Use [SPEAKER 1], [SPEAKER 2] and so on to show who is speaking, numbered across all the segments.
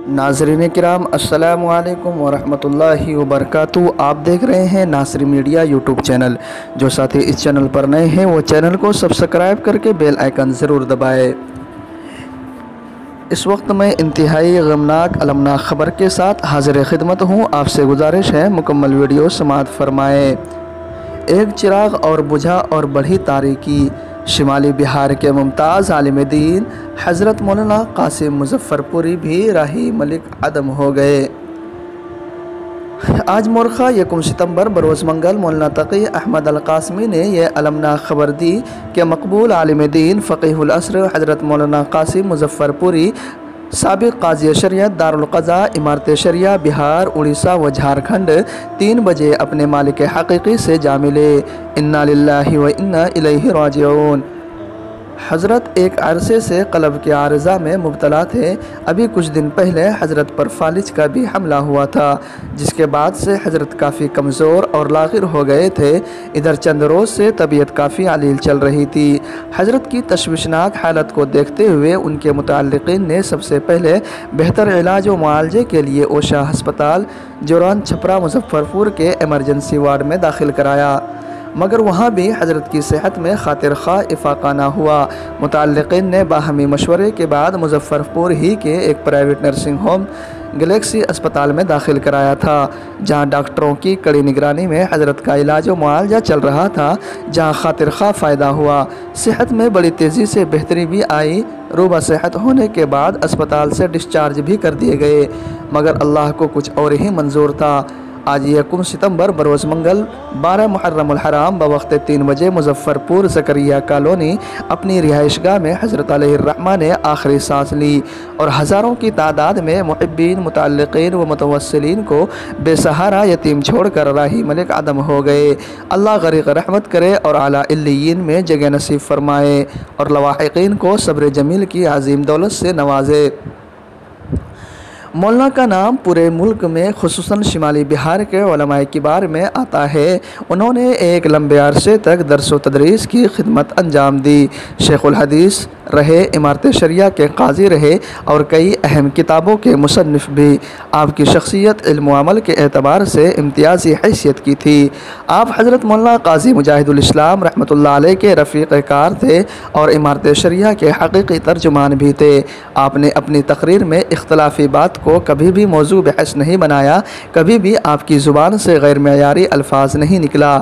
[SPEAKER 1] नाज़रीन किराम अस्सलामु अलैकुम वरहमतुल्लाहि वबरकातुहू। आप देख रहे हैं नासरी मीडिया यूट्यूब चैनल। जो साथी इस चैनल पर नए हैं वो चैनल को सब्सक्राइब करके बेल आइकन ज़रूर दबाएं। इस वक्त मैं इंतहाई गमनाक अलमनाक ख़बर के साथ हाज़िर खिदमत हूँ। आपसे गुजारिश है मुकम्मल वीडियो समाअत फरमाएँ। एक चिराग और बुझा और बढ़ी तारीकी। शिमाली बिहार के मुमताज़ आलिम दीन हज़रत मौलाना कासिम मुज़फ़्फ़रपुरी भी राही मलिक अदम हो गए। आज मोरखा 1 सितंबर बरोज़ मंगल मौलाना तक़ी अहमद अल क़ासिमी ने यह अलमनाक ख़बर दी कि मकबूल आलिम दीन फ़क़ीहुल असर हज़रत मौलाना कासिम मुज़फ़्फ़रपुरी साबिक़ क़ाज़ी शरीयत दारुल क़ज़ा इमारत शरिया बिहार उड़ीसा व झारखंड 3 बजे अपने मालिक हक़ीक़ी से जा मिले। इन्ना लिल्लाहि व इन्ना इलैहि राजिऊन। हज़रत एक अरसे से क़ल्ब के आर्ज़ा में मुब्तला थे। अभी कुछ दिन पहले हज़रत पर फालिज का भी हमला हुआ था, जिसके बाद से हज़रत काफ़ी कमज़ोर और लाग़िर हो गए थे। इधर चंद रोज़ से तबीयत काफ़ी अलील चल रही थी। हज़रत की तशवीशनाक हालत को देखते हुए उनके मुतअल्लिक़ीन ने सबसे पहले बेहतर इलाज व मुआलजे के लिए ओशा हस्पताल जोरान छपरा मुज़फ़्फ़रपुर के एमरजेंसी वार्ड में दाखिल कराया, मगर वहाँ भी हज़रत की सेहत में खातिर खा इफ़ाक़ा ना हुआ। मुतअल्लिक़ीन ने बाहमी मशवरे के बाद मुज़फ़्फ़रपुर ही के एक प्राइवेट नर्सिंग होम गैलेक्सी अस्पताल में दाखिल कराया था, जहाँ डॉक्टरों की कड़ी निगरानी में हज़रत का इलाज व मुआलजा चल रहा था, जहाँ खातिर खा फ़ायदा हुआ। सेहत में बड़ी तेज़ी से बेहतरी भी आई। रूबा सेहत होने के बाद अस्पताल से डिस्चार्ज भी कर दिए गए, मगर अल्लाह को कुछ और ही मंजूर था। आज 1 सितंबर बरोज़ मंगल 12 मुहर्रमुल हराम बवक्त 3 बजे मुज़फ़्फ़रपुर ज़करिया कॉलोनी अपनी रिहाइशगाह में हज़रत अलैहिर्रहमा ने आखिरी सांस ली और हज़ारों की तादाद में मुहिब्बीन मुतअल्लिक़ीन व मुतवस्सिलीन को बेसहारा यतीम छोड़कर राही मलिक अदम हो गए। अल्लाह गरीक़ रहमत करे और आला इल्लियीन में जगह नसीब फरमाए और लवाहिक़ीन को सब्र जमील की अज़ीम दौलत से नवाजे। मौलाना का नाम पूरे मुल्क में खुसूसन शिमाली बिहार के उलमाए किबार में आता है। उन्होंने एक लंबे अरसे तक दर्स व तदरीस की खिदमत अंजाम दी। शेखुल हदीस रहे, इमारत शरिया के काजी रहे और कई अहम किताबों के मुसन्निफ़ भी। आपकी शख्सियत इल्म व अमल के एतबार से इम्तियाज़ी हैसियत की थी। आप हज़रत मौलाना काजी मुजाहिदुल इस्लाम रहमतुल्लाह अलैह के रफ़ीक़ कार थे और इमारत शरिया के हक़ीक़ी तर्जुमान भी थे। आपने अपनी तकरीर में इख्तलाफी बात को कभी भी मौजू बहस नहीं बनाया। कभी भी आपकी ज़ुबान से गैर मयारी अल्फाज नहीं निकला।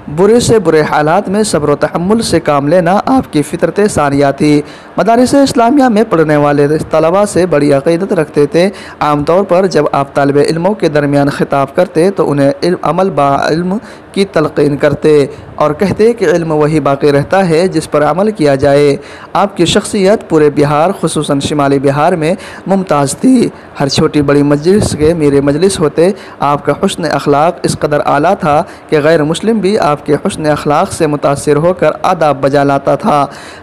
[SPEAKER 1] बुरे से बुरे हालात में सब्र व तहम्मुल से काम लेना आपकी फ़ितरत सानिया थी। मदारिस इस्लामिया में पढ़ने वाले तलबा से बड़ी अक़ीदत रखते थे। आम तौर पर जब आप तालिब इल्मों के दरमियान ख़िताब करते तो उन्हें अमल बा इल्म की तलक़ीन करते और कहते कि इल्म वही बाक़ी रहता है जिस पर अमल किया जाए। आपकी शख्सियत पूरे बिहार खुसूसन शिमाली बिहार में मुमताज़ थी। हर छोटी बड़ी मजलिस के मेरे मजलिस होते। आपका हुस्न अखलाक इस कदर आला था कि गैर मुस्लिम भी आपके हुस्न अखलाक से मुतासिर होकर आदाब बजा लाता था।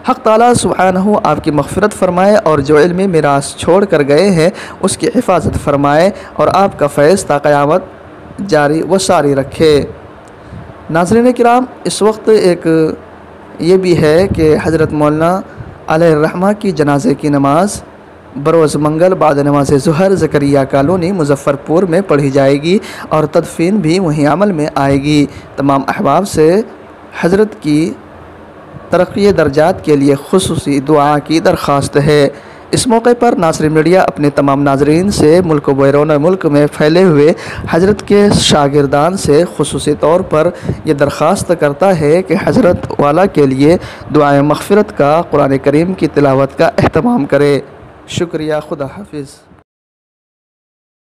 [SPEAKER 1] हक़ ताला सुब्हानहू आपकी मग़फ़िरत फ़रमाए और जो इल्मी मिरास छोड़ कर गए हैं उसकी हिफाजत फ़रमाए और आपका फ़ैज़ ता क़यामत जारी व सारी रखे। नाज़रीन किराम, इस वक्त एक ये भी है कि हज़रत मौलाना अलैहिर्रहमा की जनाज़े की नमाज़ बरोज़ मंगल बाद नमाज़ ज़ुहर ज़करिया कॉलोनी मुज़फ़्फ़रपुर में पढ़ी जाएगी और तदफ़ीन भी वहीं अमल में आएगी। तमाम अहबाब से हज़रत की तरक्की दर्जात के लिए खुसूसी दुआ की दरख्वास्त है। इस मौके पर नासरी मीडिया अपने तमाम नाजरीन से मुल्क व बैरून मुल्क में फैले हुए हज़रत के शागिर्दान से खुसूसी तौर पर यह दरख्वास्त करता है कि हज़रत वाला के लिए दुआए मग़फ़िरत का कुरान करीम की तिलावत का एहतमाम करे। शुक्रिया। खुदा हाफिज़।